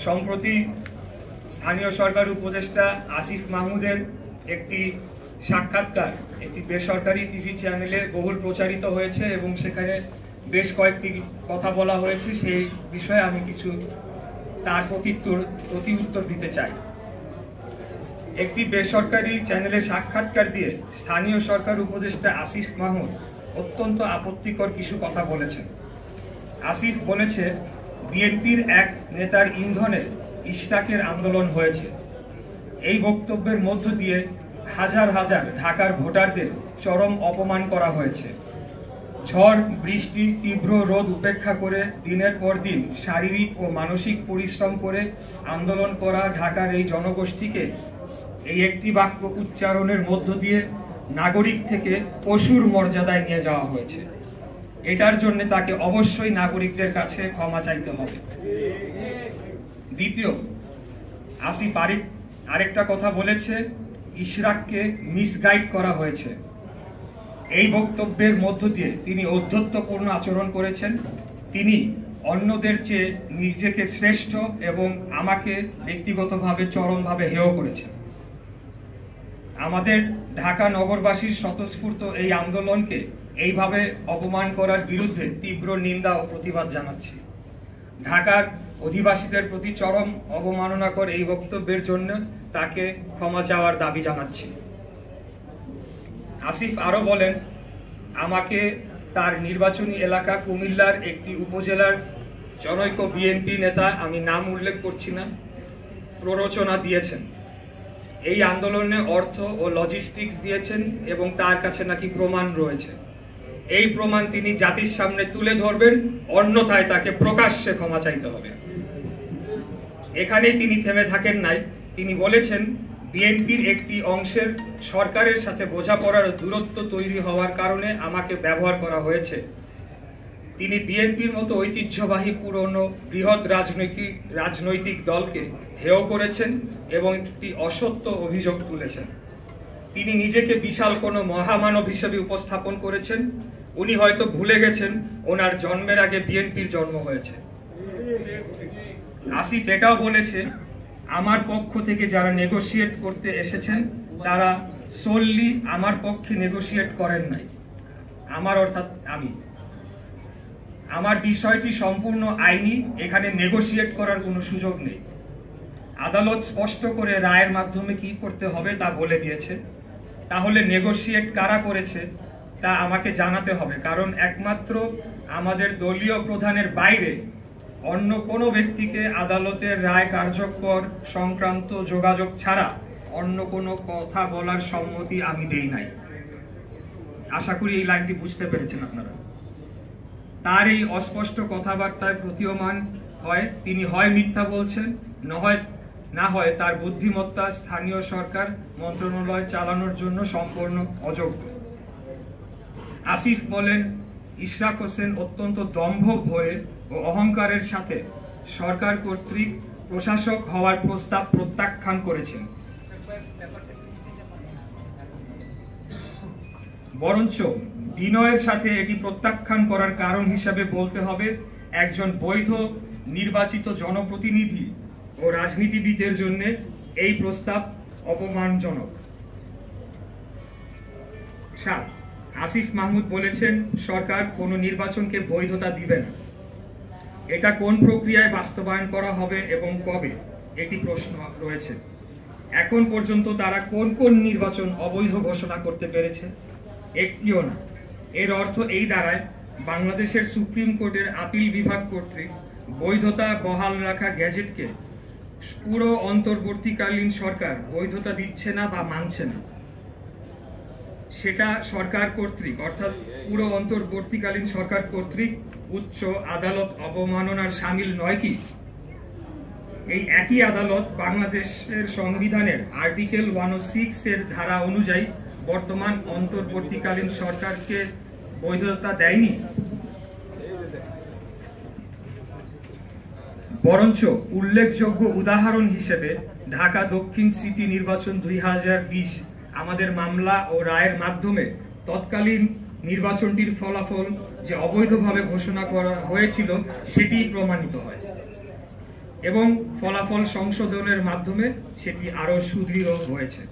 সম্প্রতি স্থানীয় সরকার উপদেষ্টা আসিফ মাহমুদের একটি সাক্ষাৎকার একটি বেসরকারি টিভি চ্যানেলে বহুল প্রচারিত হয়েছে এবং সেখানে বেশ কয়েকটি কথা বলা হয়েছে। সেই বিষয়ে আমি কিছু তার প্রতি উত্তর দিতে চাই। একটি বেসরকারি চ্যানেলে সাক্ষাৎকার দিয়ে স্থানীয় সরকার উপদেষ্টা আসিফ মাহমুদ অত্যন্ত আপত্তিকর কিছু কথা বলেছেন। আসিফ বলেছে, বিএনপির এক নেতার ইন্ধনে ইশরাকের আন্দোলন হয়েছে। এই বক্তব্যের মধ্য দিয়ে হাজার হাজার ঢাকার ভোটারদের চরম অপমান করা হয়েছে। ঝড় বৃষ্টি তীব্র রোদ উপেক্ষা করে দিনের পর দিন শারীরিক ও মানসিক পরিশ্রম করে আন্দোলন করা ঢাকার এই জনগোষ্ঠীকে এই একটি বাক্য উচ্চারণের মধ্য দিয়ে নাগরিক থেকে পশুর মর্যাদায় নিয়ে যাওয়া হয়েছে। এটার জন্য তাকে অবশ্যই নাগরিকদের কাছে ক্ষমা চাইতে হবে। দ্বিতীয়, আসিফ আরেকটা কথা বলেছে, ইশরাককে মিসগাইড করা হয়েছে। এই বক্তব্যের মধ্য দিয়ে তিনি ঔদ্ধত্যপূর্ণ আচরণ করেছেন। তিনি অন্যদের চেয়ে নিজেকে শ্রেষ্ঠ এবং আমাকে ব্যক্তিগতভাবে চরমভাবে হেয় করেছেন। আমাদের ঢাকা নগরবাসীর স্বতঃস্ফূর্ত এই আন্দোলনকে এইভাবে অপমান করার বিরুদ্ধে তীব্র নিন্দা ও প্রতিবাদ জানাচ্ছি। ঢাকার অধিবাসীদের প্রতি চরম অবমাননাকর এই বক্তব্যের জন্য তাকে ক্ষমা চাওয়ার দাবি জানাচ্ছি। আসিফ আরো বলেন, আমাকে তার নির্বাচনী এলাকা কুমিল্লার একটি উপজেলার জনৈক বিএনপি নেতা, আমি নাম উল্লেখ করছি না, প্ররোচনা দিয়েছেন। এই আন্দোলনে অর্থ ও লজিস্টিক্স দিয়েছেন এবং তার কাছে নাকি প্রমাণ রয়েছে। এই প্রমাণ তিনি জাতির সামনে তুলে ধরবেন, অন্যথায় তাকে প্রকাশ্যে ক্ষমা চাইতে হবে। এখানেই তিনি থেমে থাকেন নাই। তিনি বলেছেন, বিএনপির একটি অংশের সরকারের সাথে বোঝাপড়ার দূরত্ব তৈরি হওয়ার কারণে আমাকে ব্যবহার করা হয়েছে। তিনি বিএনপির মতো ঐতিহ্যবাহী পুরনো বৃহৎ রাজনৈতিক দলকে হেয় করেছেন এবং একটি অসত্য অভিযোগ তুলেছেন। তিনি নিজেকে বিশাল কোনো মহামানব হিসেবে উপস্থাপন করেছেন। উনি হয়তো ভুলে গেছেন ওনার জন্মের আগে বিএনপির জন্ম হয়েছে। আসিফ এটাও বলেছে, আমার পক্ষ থেকে যারা নেগোশিয়েট করতে এসেছেন তারা সোললি আমার পক্ষে নেগোশিয়েট করেন নাই। অর্থাৎ আমার বিষয়টি সম্পূর্ণ আইনি, এখানে নেগোশিয়েট করার কোনো সুযোগ নেই। আদালত স্পষ্ট করে রায়ের মাধ্যমে কি করতে হবে তা বলে দিয়েছে। তাহলে নেগোশিয়েট কারা করেছে তা আমাকে জানাতে হবে, কারণ একমাত্র আমাদের দলীয় প্রধানের বাইরে অন্য কোনো ব্যক্তিকে আদালতের রায় কার্যকর সংক্রান্ত যোগাযোগ ছাড়া অন্য কোনো কথা বলার সম্মতি আমি দেই নাই। আশা করি এই লাইনটি বুঝতে পেরেছেন আপনারা। তার এই অস্পষ্ট কথাবার্তায় প্রতীয়মান হয় তিনি হয় মিথ্যা বলছেন, না হয় তার বুদ্ধিমত্তা স্থানীয় সরকার মন্ত্রণালয় চালানোর জন্য সম্পূর্ণ অযোগ্য। আসিফ বলেন, ইশরাক হোসেন অত্যন্ত দম্ভ ভরে ও অহংকারের সাথে সরকার কর্তৃক প্রশাসক হওয়ার প্রস্তাব প্রত্যাখ্যান করেছেন। বরঞ্চ বিনয়ের সাথে এটি প্রত্যাখ্যান করার কারণ হিসাবে বলতে হবে, একজন বৈধ নির্বাচিত জনপ্রতিনিধি ও রাজনীতিবিদের জন্য এই প্রস্তাব অপমানজনক। 7, আসিফ মাহমুদ বলেছেন, সরকার কোনো নির্বাচনকে বৈধতা দিবে না। এটা কোন প্রক্রিয়ায় বাস্তবায়ন করা হবে এবং কবে, এটি প্রশ্ন রয়েছে। এখন পর্যন্ত তারা কোন কোন নির্বাচন অবৈধ ঘোষণা করতে পেরেছে? একটিও না। এর অর্থ এই দাঁড়ায়, বাংলাদেশের সুপ্রিম কোর্টের আপিল বিভাগ কর্তৃক বৈধতা বহাল রাখা গ্যাজেটকে পুরো অন্তর্বর্তীকালীন সরকার বৈধতা দিচ্ছে না বা মানছে না। সেটা সরকার কর্তৃক, অর্থাৎ পুরো অন্তর্বর্তীকালীন সরকার কর্তৃক উচ্চ আদালত অবমাননার সামিল নয় কি? এই একই আদালত বাংলাদেশের সংবিধানের আর্টিকেল 106 এর ধারা অনুযায়ী বর্তমান অন্তর্বর্তীকালীন সরকারকে বৈধতা দেয়নি, বরঞ্চ উল্লেখযোগ্য উদাহরণ হিসেবে ঢাকা দক্ষিণ সিটি নির্বাচন 2020 আমাদের মামলা ও রায়ের মাধ্যমে তৎকালীন নির্বাচনটির ফলাফল যে অবৈধভাবে ঘোষণা করা হয়েছিল সেটি প্রমাণিত হয়। এবং ফলাফল সংশোধনের মাধ্যমে সেটি আরো সুদৃঢ় হয়েছে।